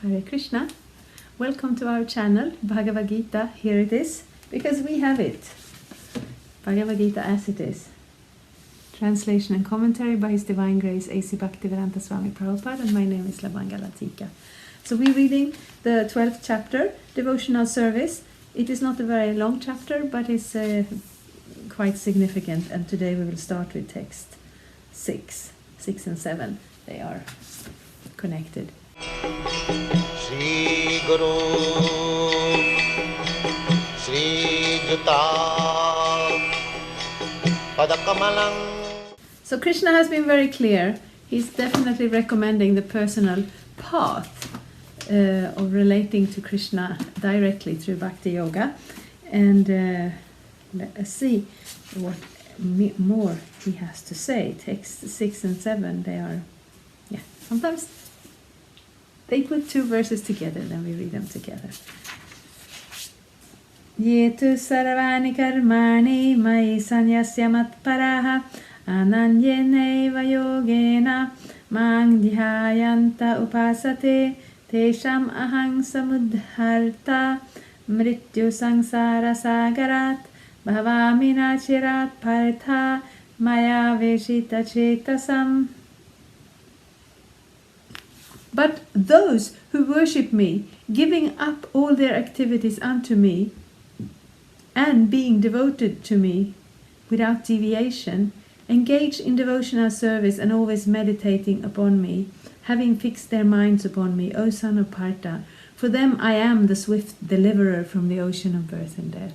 Hare Krishna. Welcome to our channel, Bhagavad-gita. Here it is, because we have it. Bhagavad-gita as it is. Translation and commentary by His Divine Grace A.C. Bhaktivedanta Swami Prabhupada, and my name is Latika. So we're reading the 12th chapter, Devotional Service. It is not a very long chapter, but it's quite significant, and today we will start with text 6 and 7. They are connected. Shri Guru Shri Juta Padakamalang. So Krishna has been very clear. He's definitely recommending the personal path of relating to Krishna directly through Bhakti Yoga. And let us see what more he has to say. Text 6 and 7, they are, sometimes they put two verses together, then we read them together. Yetu sarvani karmani mai sanyasya matparaha ananyeneva yogena mang dhyayanta upasate tesham ahang samudharta mrityu sangsara sagarat bhavami nachirat partha maya veshita chetasam. But those who worship me, giving up all their activities unto me, and being devoted to me without deviation, engage in devotional service and always meditating upon me, having fixed their minds upon me, O son of Partha, for them I am the swift deliverer from the ocean of birth and death.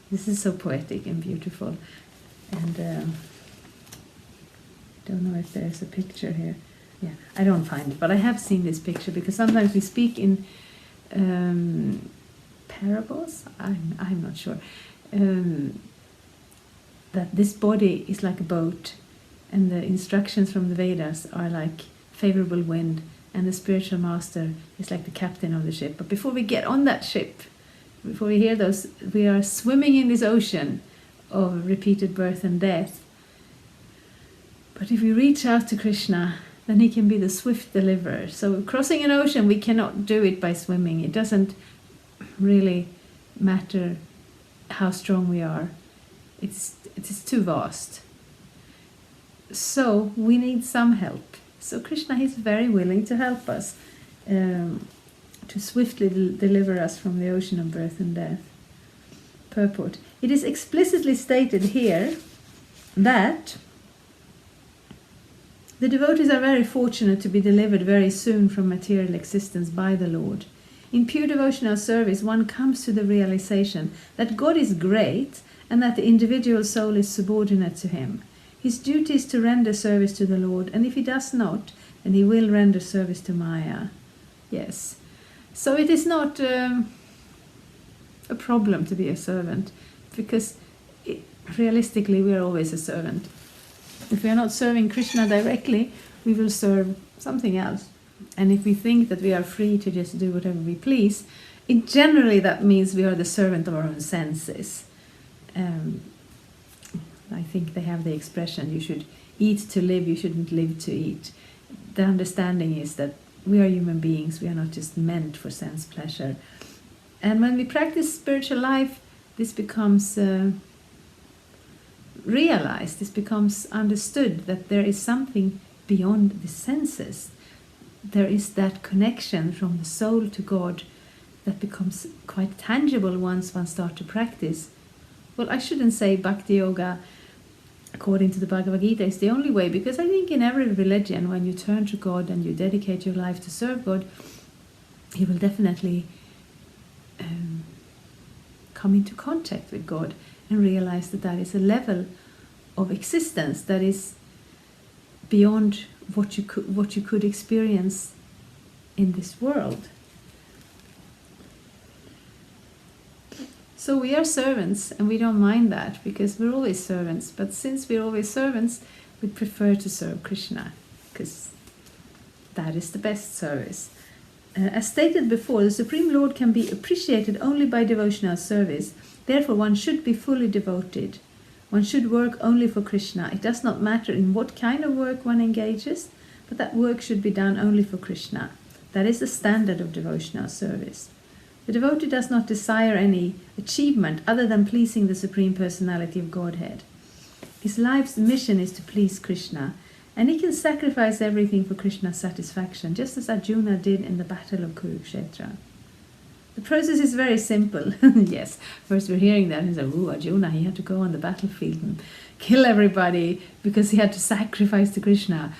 This is so poetic and beautiful. And I don't know if there's a picture here. Yeah, I don't find it, but I have seen this picture because sometimes we speak in parables. I'm not sure that this body is like a boat, and the instructions from the Vedas are like favorable wind, and the spiritual master is like the captain of the ship. But before we get on that ship, before we hear those, we are swimming in this ocean of repeated birth and death. But if we reach out to Krishna, then he can be the swift deliverer. So crossing an ocean, we cannot do it by swimming. It doesn't really matter how strong we are. It is too vast. So we need some help. So Krishna is very willing to help us, to swiftly deliver us from the ocean of birth and death. Purport. It is explicitly stated here that the devotees are very fortunate to be delivered very soon from material existence by the Lord. In pure devotional service, one comes to the realization that God is great and that the individual soul is subordinate to Him. His duty is to render service to the Lord, and if he does not, then he will render service to Maya. Yes. So it is not a problem to be a servant, because realistically we are always a servant. If we are not serving Krishna directly, we will serve something else. And if we think that we are free to just do whatever we please, generally that means we are the servant of our own senses. I think they have the expression, you should eat to live, you shouldn't live to eat. The understanding is that we are human beings, we are not just meant for sense pleasure. And when we practice spiritual life, this becomes realized, this becomes understood, that there is something beyond the senses. There is that connection from the soul to God that becomes quite tangible once one starts to practice. Well, I shouldn't say Bhakti Yoga, according to the Bhagavad-gita, is the only way, because I think in every religion, when you turn to God and you dedicate your life to serve God, you will definitely come into contact with God and realize that that is a level of existence that is beyond what you could experience in this world. So we are servants, and we don't mind that, because we're always servants. But since we're always servants, we prefer to serve Krishna, because that is the best service. As stated before, the Supreme Lord can be appreciated only by devotional service. Therefore, one should be fully devoted. One should work only for Krishna. It does not matter in what kind of work one engages, but that work should be done only for Krishna. That is the standard of devotional service. The devotee does not desire any achievement other than pleasing the Supreme Personality of Godhead. His life's mission is to please Krishna, and he can sacrifice everything for Krishna's satisfaction, just as Arjuna did in the battle of Kurukshetra. The process is very simple. Yes, first we're hearing that and say, "Ooh, Arjuna, he had to go on the battlefield and kill everybody because he had to sacrifice to Krishna.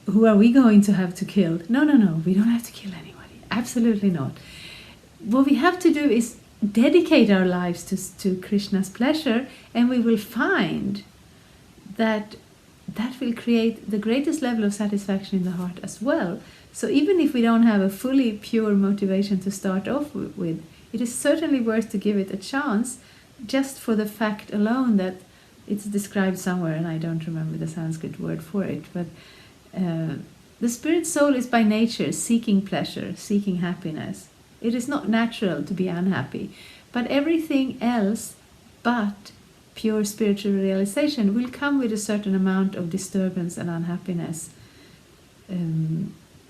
Who are we going to have to kill?" No, we don't have to kill anybody. Absolutely not. What we have to do is dedicate our lives to Krishna's pleasure, and we will find that will create the greatest level of satisfaction in the heart as well. So even if we don't have a fully pure motivation to start off with, it is certainly worth to give it a chance, just for the fact alone that it's described somewhere, and I don't remember the Sanskrit word for it, but the spirit soul is by nature seeking pleasure, seeking happiness. It is not natural to be unhappy, but everything else but pure spiritual realization will come with a certain amount of disturbance and unhappiness.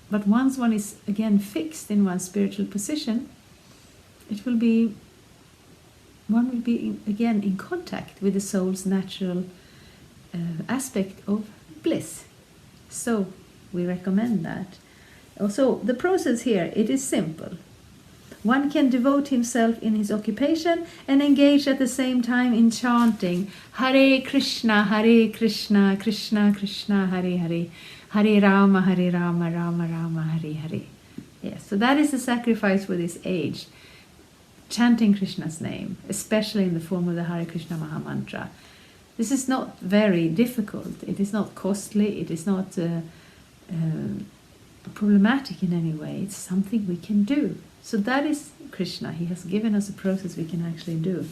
But once one is again fixed in one's spiritual position, one will be again in contact with the soul's natural aspect of bliss. So we recommend that. Also, the process here, it is simple. One can devote himself in his occupation and engage at the same time in chanting Hare Krishna, Krishna Krishna, Hare Hare, Hare Rama, Rama Rama, Hare Hare. Yes, so that is the sacrifice for this age. Chanting Krishna's name, especially in the form of the Hare Krishna Maha Mantra. This is not very difficult. It is not costly. It is not problematic in any way. It's something we can do. So that is Krishna. He has given us a process we can actually do.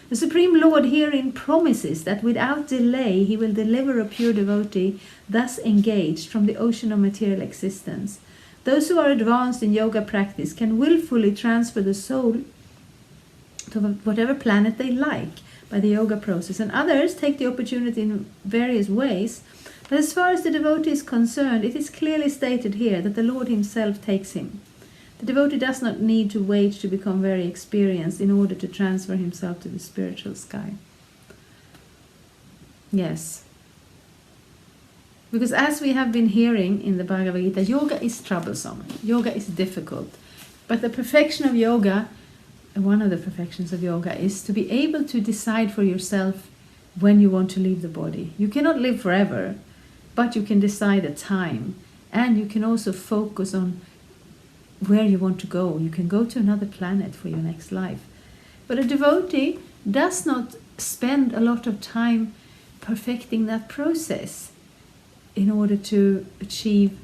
The Supreme Lord herein promises that without delay he will deliver a pure devotee thus engaged from the ocean of material existence. Those who are advanced in yoga practice can willfully transfer the soul to whatever planet they like by the yoga process, and others take the opportunity in various ways. But as far as the devotee is concerned, it is clearly stated here that the Lord himself takes him. The devotee does not need to wait to become very experienced in order to transfer himself to the spiritual sky. Yes. Because as we have been hearing in the Bhagavad-gita, yoga is troublesome. Yoga is difficult. But the perfection of yoga, one of the perfections of yoga, is to be able to decide for yourself when you want to leave the body. You cannot live forever, but you can decide a time. And you can also focus on where you want to go. You can go to another planet for your next life. But a devotee does not spend a lot of time perfecting that process in order to achieve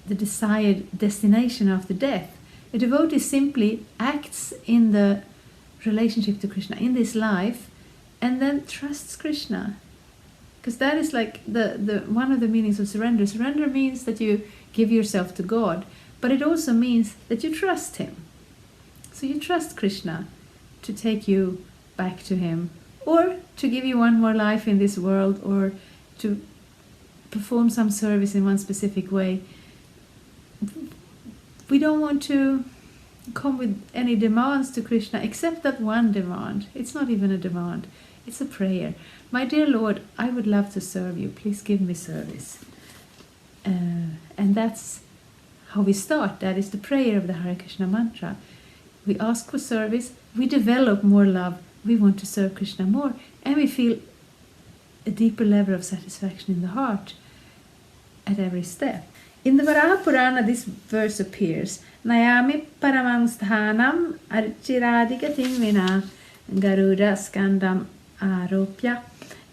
the desired destination after death. A devotee simply acts in the relationship to Krishna in this life and then trusts Krishna. Because that is like the one of the meanings of surrender. Surrender means that you give yourself to God, but it also means that you trust him. So you trust Krishna to take you back to him, or to give you one more life in this world, or to perform some service in one specific way. We don't want to come with any demands to Krishna, except that one demand. It's not even a demand, it's a prayer. My dear Lord, I would love to serve you. Please give me service. And that's how we start. That is the prayer of the Hare Krishna mantra. We ask for service, we develop more love, we want to serve Krishna more, and we feel a deeper level of satisfaction in the heart at every step. In the Varaha Purana, this verse appears: Nayami paramang sthanam archiradikatim vina garuda skandam aropya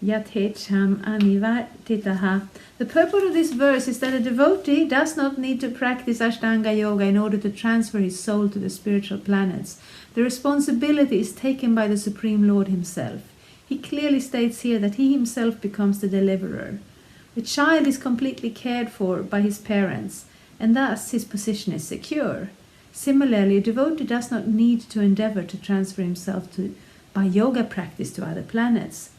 yathecham anivartitaha. The purport of this verse is that a devotee does not need to practice Ashtanga Yoga in order to transfer his soul to the spiritual planets. The responsibility is taken by the Supreme Lord himself. He clearly states here that he himself becomes the deliverer. The child is completely cared for by his parents, and thus his position is secure. Similarly, a devotee does not need to endeavor to transfer himself by yoga practice to other planets.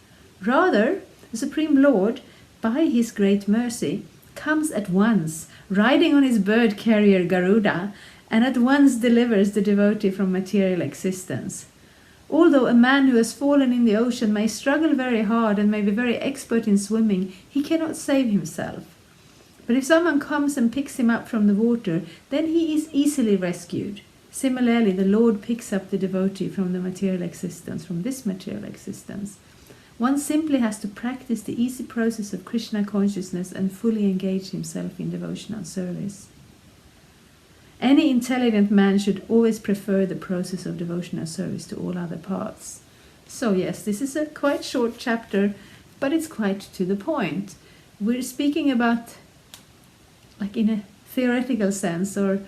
Rather, the Supreme Lord, by his great mercy, comes at once, riding on his bird carrier Garuda, and at once delivers the devotee from material existence. Although a man who has fallen in the ocean may struggle very hard and may be very expert in swimming, he cannot save himself. But if someone comes and picks him up from the water, then he is easily rescued. Similarly, the Lord picks up the devotee from the material existence, from this material existence. One simply has to practice the easy process of Krishna consciousness and fully engage himself in devotional service. Any intelligent man should always prefer the process of devotional service to all other paths. So yes, this is a quite short chapter, but it's quite to the point. We're speaking about, like in a theoretical sense, or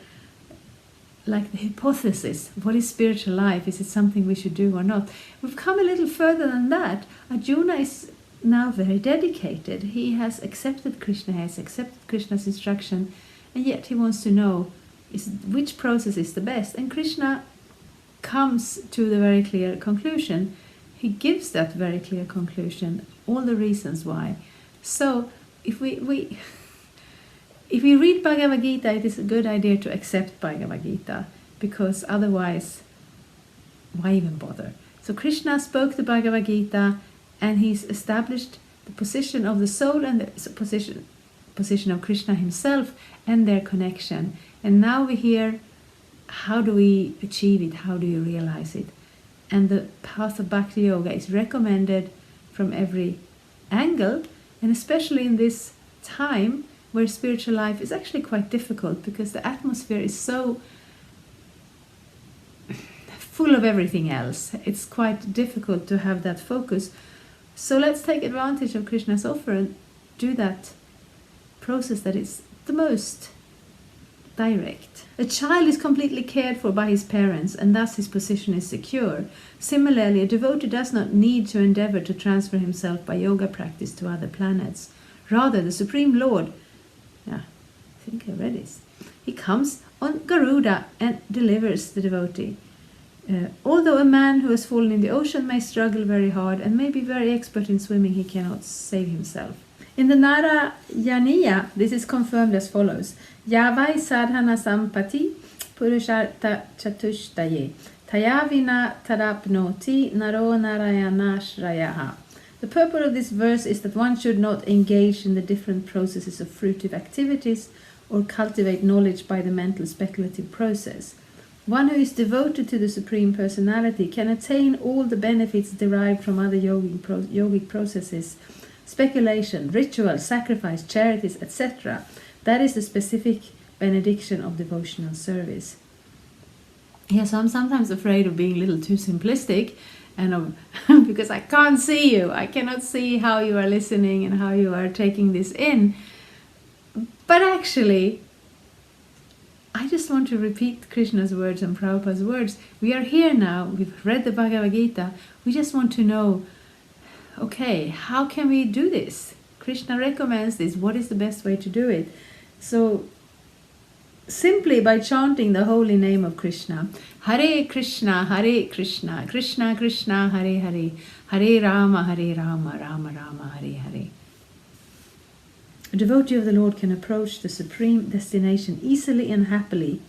like the hypothesis, what is spiritual life? Is it something we should do or not? We've come a little further than that. Arjuna is now very dedicated. He has accepted Krishna, he has accepted Krishna's instruction, and yet he wants to know which process is the best. And Krishna comes to the very clear conclusion. He gives that very clear conclusion, all the reasons why. So if we read Bhagavad-gita, it is a good idea to accept Bhagavad-gita, because otherwise, why even bother? So Krishna spoke the Bhagavad-gita, and he's established the position of the soul and the position of Krishna himself and their connection. And now we hear, how do we achieve it? How do you realize it? And the path of Bhakti Yoga is recommended from every angle, and especially in this time where spiritual life is actually quite difficult, because the atmosphere is so full of everything else. It's quite difficult to have that focus. So let's take advantage of Krishna's offer and do that process that is the most direct. A child is completely cared for by his parents, and thus his position is secure. Similarly, a devotee does not need to endeavor to transfer himself by yoga practice to other planets. Rather, the Supreme Lord, I think I read this, he comes on Garuda and delivers the devotee. Although a man who has fallen in the ocean may struggle very hard and may be very expert in swimming, he cannot save himself. In the Narayaniya, this is confirmed as follows: Yavai sadhana sampati purushartha chatushtaye tayavina tarapnoti naro narayanashrayaha. The purport of this verse is that one should not engage in the different processes of fruitive activities or cultivate knowledge by the mental speculative process. One who is devoted to the Supreme Personality can attain all the benefits derived from other yogic processes, speculation, ritual, sacrifice, charities, etc. That is the specific benediction of devotional service. Yes, I'm sometimes afraid of being a little too simplistic, and because I can't see you. I cannot see how you are listening and how you are taking this in. But actually, I just want to repeat Krishna's words and Prabhupada's words. We are here now, we've read the Bhagavad-gita, we just want to know, okay, how can we do this? Krishna recommends this, what is the best way to do it? So, simply by chanting the holy name of Krishna, Hare Krishna, Krishna Krishna, Hare Hare, Hare Rama, Rama Rama, Hare Hare. A devotee of the Lord can approach the supreme destination easily and happily,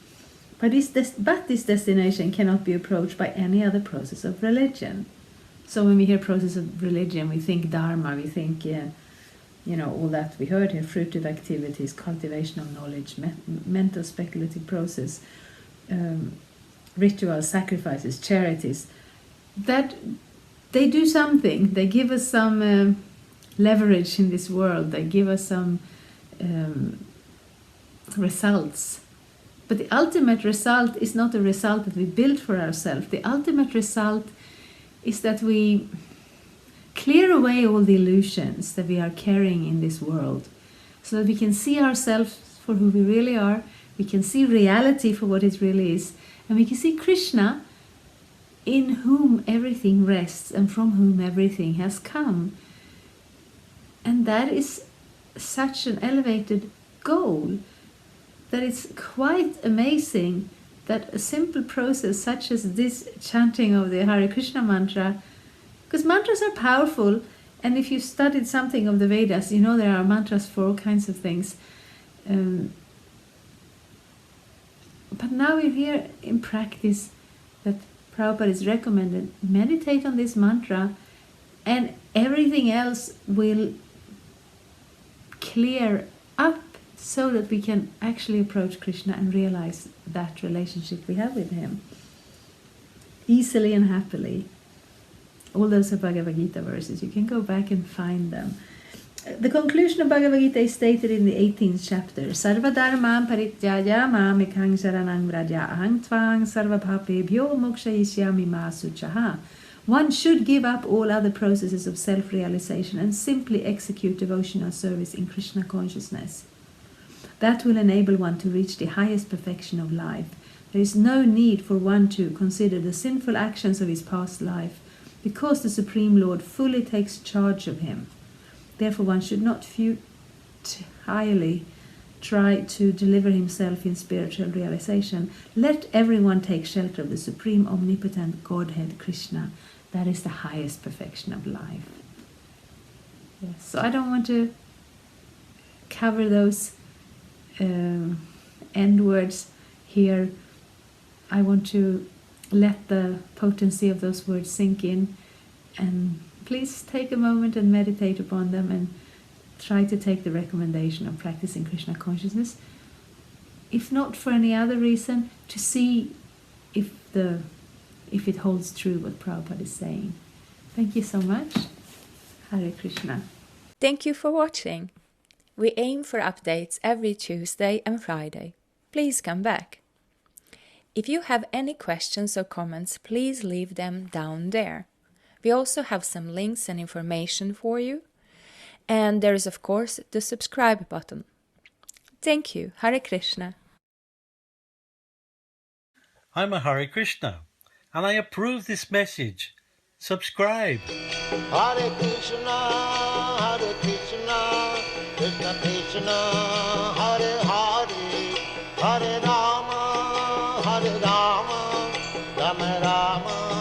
but this destination cannot be approached by any other process of religion. So when we hear process of religion, we think dharma, we think, all that we heard here, fruitive activities, cultivation of knowledge, mental speculative process, rituals, sacrifices, charities, that they do something, they give us some leverage in this world, they give us some results. But the ultimate result is not a result that we build for ourselves. The ultimate result is that we clear away all the illusions that we are carrying in this world, so that we can see ourselves for who we really are, we can see reality for what it really is, and we can see Krishna, in whom everything rests and from whom everything has come. And that is such an elevated goal that it's quite amazing that a simple process such as this chanting of the Hare Krishna mantra, because mantras are powerful And if you studied something of the Vedas, you know there are mantras for all kinds of things. But now we're here in practice that Prabhupada is recommended. Meditate on this mantra and everything else will clear up so that we can actually approach Krishna and realize that relationship we have with him easily and happily. All those are Bhagavad-gita verses. You can go back and find them. The conclusion of Bhagavad-gita is stated in the 18th chapter. Sarva dharmam parityaya mamekang saranang vraja ahang tvang sarva bhapebhyo mokshayishyami ma suchaha. One should give up all other processes of self-realization and simply execute devotional service in Krishna consciousness. That will enable one to reach the highest perfection of life. There is no need for one to consider the sinful actions of his past life, because the Supreme Lord fully takes charge of him. Therefore one should not futilely try to deliver himself in spiritual realization. Let everyone take shelter of the Supreme Omnipotent Godhead Krishna. That is the highest perfection of life. Yes. So I don't want to cover those end words here. I want to let the potency of those words sink in, and please take a moment and meditate upon them and try to take the recommendation of practicing Krishna consciousness, if not for any other reason, to see if it holds true what Prabhupada is saying. Thank you so much. Hare Krishna. Thank you for watching. We aim for updates every Tuesday and Friday. Please come back. If you have any questions or comments, please leave them down there. We also have some links and information for you. And there is, of course, the subscribe button. Thank you. Hare Krishna. I'm a Hare Krishna, and I approve this message. Subscribe. Hare Krishna, Krishna Krishna, Hare Hare, Hare Rama, Rama Rama.